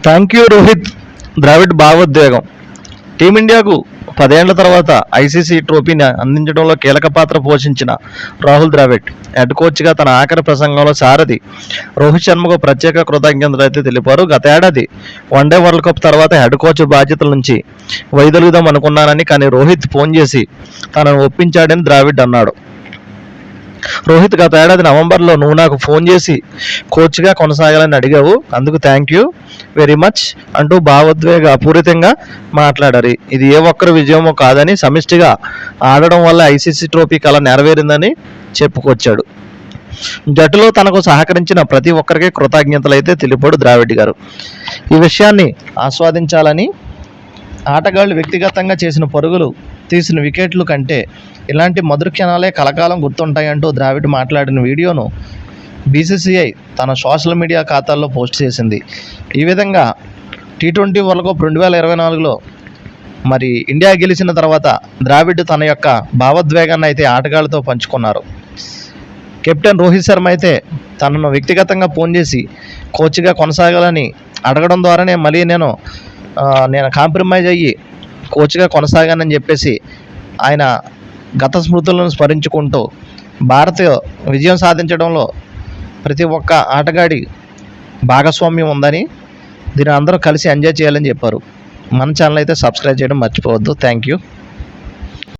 Thank you Rohit. Dravid భావోద్వేగం. టీమిండియాకు 10 ఏళ్ల తర్వాత ఐసీసీ ట్రోఫీని అందించడంలో కీలక పాత్ర పోషించిన రాహుల్ ద్రావిడ్ హెడ్ కోచ్గా తన ఆఖరి ప్రసంగంలో సారథి రోహిత్ శర్మకు ప్రత్యేక కృతజ్ఞతలు అయితే తెలిపారు. గత ఏడాది వన్డే వరల్డ్ కప్ తర్వాత హెడ్ కోచ్ బాధ్యతల నుంచి వైదొలుగుదాం అనుకున్నానని, కానీ రోహిత్ ఫోన్ చేసి తనను ఒప్పించాడని ద్రావిడ్ అన్నాడు. రోహిత్, గత ఏడాది నవంబర్లో నువ్వు నాకు ఫోన్ చేసి కోచ్గా కొనసాగాలని అడిగావు, అందుకు థ్యాంక్ యూ వెరీ మచ్ అంటూ భావోద్వేగ పూరితంగా మాట్లాడారు. ఇది ఏ ఒక్కరి విజయమో కాదని, సమిష్టిగా ఆడడం వల్ల ఐసీసీ ట్రోఫీ కల నెరవేరిందని చెప్పుకొచ్చాడు. జట్టులో తనకు సహకరించిన ప్రతి ఒక్కరికి కృతజ్ఞతలు అయితే తెలిపాడు ద్రావిడ్ గారు. ఈ విషయాన్ని ఆస్వాదించాలని, ఆటగాళ్లు వ్యక్తిగతంగా చేసిన పరుగులు, తీసిన వికెట్లు కంటే ఇలాంటి మధుర క్షణాలే కలకాలం గుర్తుంటాయంటూ ద్రావిడ్ మాట్లాడిన వీడియోను బీసీసీఐ తన సోషల్ మీడియా ఖాతాల్లో పోస్ట్ చేసింది. ఈ విధంగా టీ20 వరల్డ్ కప్ 2024లో మరి ఇండియా గెలిచిన తర్వాత ద్రావిడ్ తన యొక్క భావోద్వేగాన్ని అయితే ఆటగాళ్లతో పంచుకున్నారు. కెప్టెన్ రోహిత్ శర్మ అయితే తనను వ్యక్తిగతంగా ఫోన్ చేసి కోచ్గా కొనసాగాలని అడగడం ద్వారానే మళ్ళీ నేను కాంప్రమైజ్ అయ్యి కోచ్గా కొనసాగానని చెప్పేసి ఆయన గత స్మృతులను స్మరించుకుంటూ భారత్ విజయం సాధించడంలో ప్రతి ఒక్క ఆటగాడి భాగస్వామ్యం ఉందని, దీన్ని అందరూ కలిసి ఎంజాయ్ చేయాలని చెప్పారు. మన ఛానల్ అయితే సబ్స్క్రైబ్ చేయడం మర్చిపోవద్దు. Thank you.